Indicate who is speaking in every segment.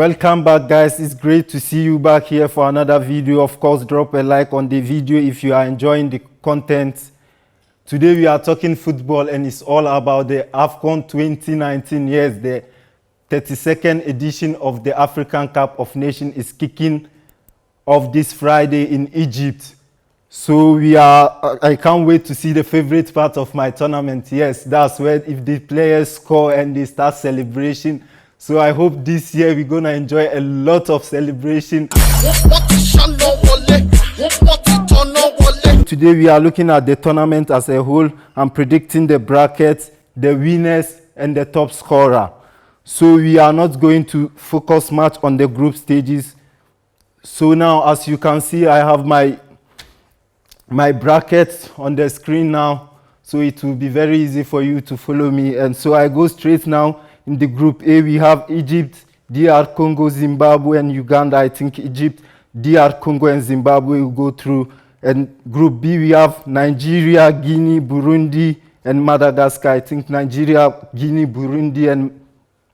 Speaker 1: Welcome back, guys. It's great to see you back here for another video. Of course, drop a like on the video if you are enjoying the content. Today we are talking football, and it's all about the Afcon 2019. Yes, the 32nd edition of the African Cup of Nations is kicking off this Friday in Egypt. So I can't wait to see the favorite part of my tournament. Yes, that's where if the players score and they start celebration. So I hope this year we're gonna enjoy a lot of celebration. Today we are looking at the tournament as a whole and predicting the bracket, the winners and the top scorer. So we are not going to focus much on the group stages. So now, as you can see, I have my bracket on the screen now, so it will be very easy for you to follow me. And so I go straight now. In the group A, we have Egypt, DR Congo, Zimbabwe, and Uganda. I think Egypt, DR Congo, and Zimbabwe will go through. And group B, we have Nigeria, Guinea, Burundi, and Madagascar. I think Nigeria, Guinea, Burundi, and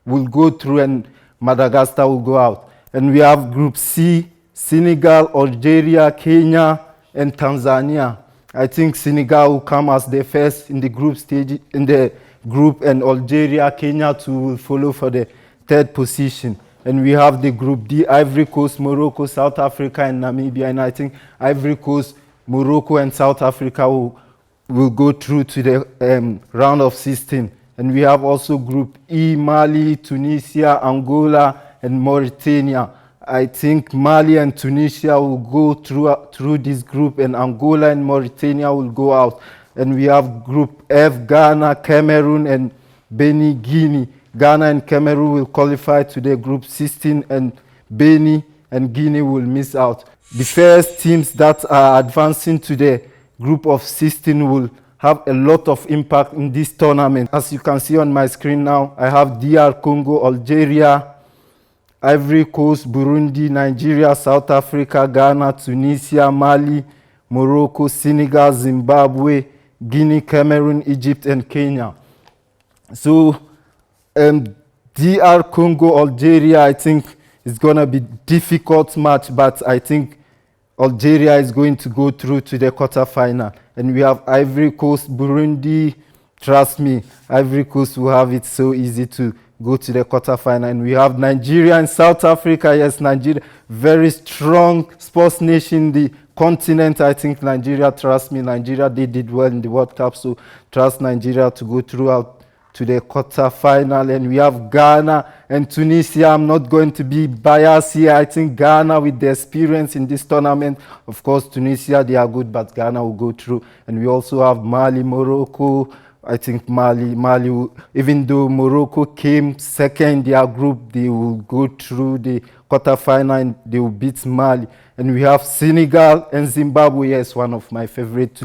Speaker 1: will go through, and Madagascar will go out. And we have group C, Senegal, Algeria, Kenya, and Tanzania. I think Senegal will come as the first in the group stage, in the group, and Algeria, Kenya too will follow for the third position. And we have the group D, Ivory Coast, Morocco, South Africa, and Namibia. And I think Ivory Coast, Morocco, and South Africa will go through to the round of 16. And we have also group E, Mali, Tunisia, Angola, and Mauritania. I think Mali and Tunisia will go through this group, and Angola and Mauritania will go out. And we have group F, Ghana, Cameroon, and Benin, Guinea. Ghana and Cameroon will qualify to the group 16, and Benin and Guinea will miss out. The first teams that are advancing to the group of 16 will have a lot of impact in this tournament. As you can see on my screen now, I have DR Congo, Algeria, Ivory Coast, Burundi, Nigeria, South Africa, Ghana, Tunisia, Mali, Morocco, Senegal, Zimbabwe, Guinea, Cameroon, Egypt, and Kenya. So DR Congo, Algeria, I think it's going to be a difficult match, but I think Algeria is going to go through to the quarterfinal. And we have Ivory Coast, Burundi. Trust me, Ivory Coast will have it so easy to go to the quarterfinal. And we have Nigeria and South Africa. Yes, Nigeria, very strong sports nation, the continent. I think Nigeria, trust me, Nigeria, they did well in the World Cup, so trust Nigeria to go throughout to the quarterfinal. And we have Ghana and Tunisia. I'm not going to be biased here. I think Ghana, with the experience in this tournament, of course Tunisia, they are good, but Ghana will go through. And we also have Mali, Morocco. I think Mali will, even though Morocco came second in their group, they will go through the quarterfinal and they will beat Mali. And we have Senegal and Zimbabwe. Yes, one of my favorite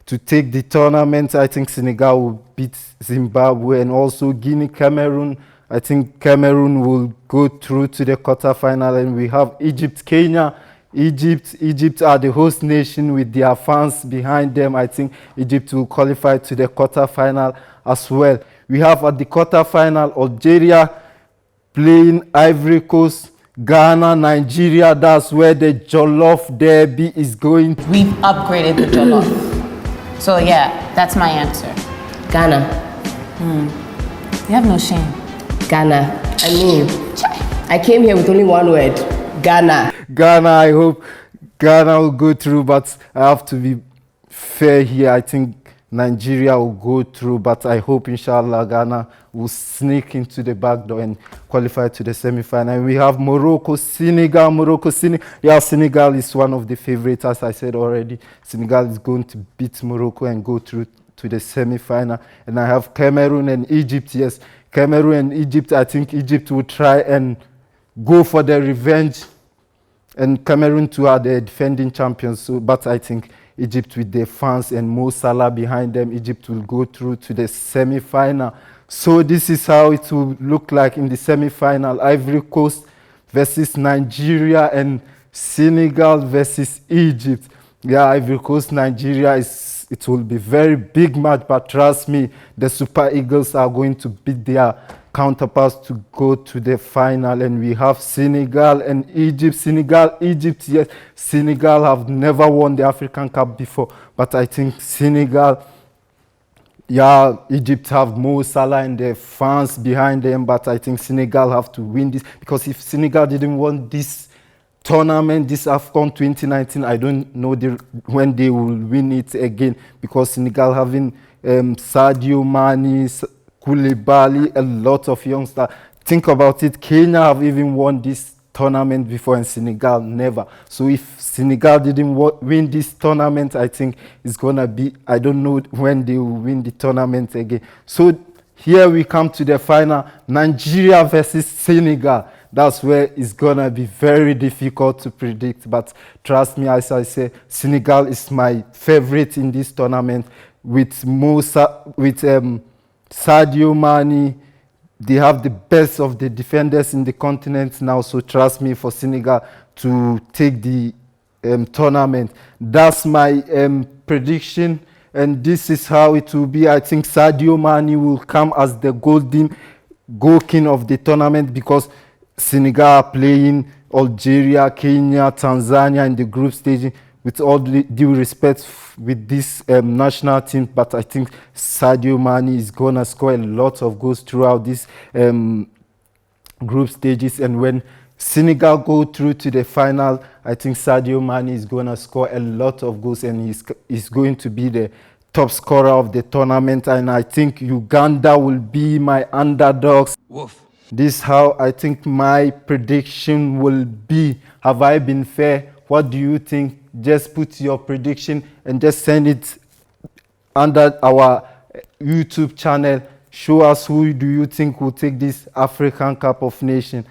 Speaker 1: to take the tournament. I think Senegal will beat Zimbabwe, and also Guinea, Cameroon. I think Cameroon will go through to the quarterfinal. And we have Egypt, Kenya. Egypt are the host nation with their fans behind them. I think Egypt will qualify to the quarterfinal as well. We have at the quarterfinal Algeria playing Ivory Coast, Ghana, Nigeria. That's where the Jollof Derby is going.
Speaker 2: We've upgraded the Jollof. So yeah, that's my answer.
Speaker 3: Ghana.
Speaker 2: You have no shame.
Speaker 3: Ghana. I came here with only one word. Ghana.
Speaker 1: Ghana, I hope Ghana will go through, but I have to be fair here. I think Nigeria will go through, but I hope, inshallah, Ghana will sneak into the back door and qualify to the semi-final. And we have Morocco, Senegal. Yeah, Senegal is one of the favorites, as I said already. Senegal is going to beat Morocco and go through to the semi-final. And I have Cameroon and Egypt. Yes, Cameroon and Egypt. I think Egypt will try and go for the revenge, and Cameroon too are the defending champions. So, but I think Egypt, with their fans and Mo Salah behind them, Egypt will go through to the semi-final. So this is how it will look like in the semi-final: Ivory Coast versus Nigeria, and Senegal versus Egypt. Yeah, Ivory Coast, Nigeria it will be very big match, but trust me, the Super Eagles are going to beat their counterparts to go to the final, and we have Senegal and Egypt. Egypt, yes, Senegal have never won the African Cup before, but I think Senegal, yeah, Egypt have Mo Salah and the fans behind them, but I think Senegal have to win this, because if Senegal didn't win this tournament, this Afcon 2019, I don't know when they will win it again, because Senegal having Sadio Mane, Koulibaly, a lot of youngsters. Think about it, Kenya have even won this tournament before and Senegal never. So if Senegal didn't win this tournament, I think it's gonna be, I don't know when they will win the tournament again. So here we come to the final, Nigeria versus Senegal. That's where it's gonna be very difficult to predict, but trust me, as I say, Senegal is my favorite in this tournament with Sadio Mane. They have the best of the defenders in the continent now, so trust me for Senegal to take the tournament. That's my prediction, and this is how it will be. I think Sadio Mane will come as the golden goal king of the tournament, because Senegal are playing Algeria, Kenya, Tanzania in the group stage. With all the due respect with this national team, but I think Sadio Mane is going to score a lot of goals throughout these group stages. And when Senegal go through to the final, I think Sadio Mane is going to score a lot of goals, and he's going to be the top scorer of the tournament. And I think Uganda will be my underdogs. Woof. This is how I think my prediction will be. Have I been fair? What do you think? Just put your prediction and just send it under our YouTube channel. Show us who do you think will take this African Cup of Nations.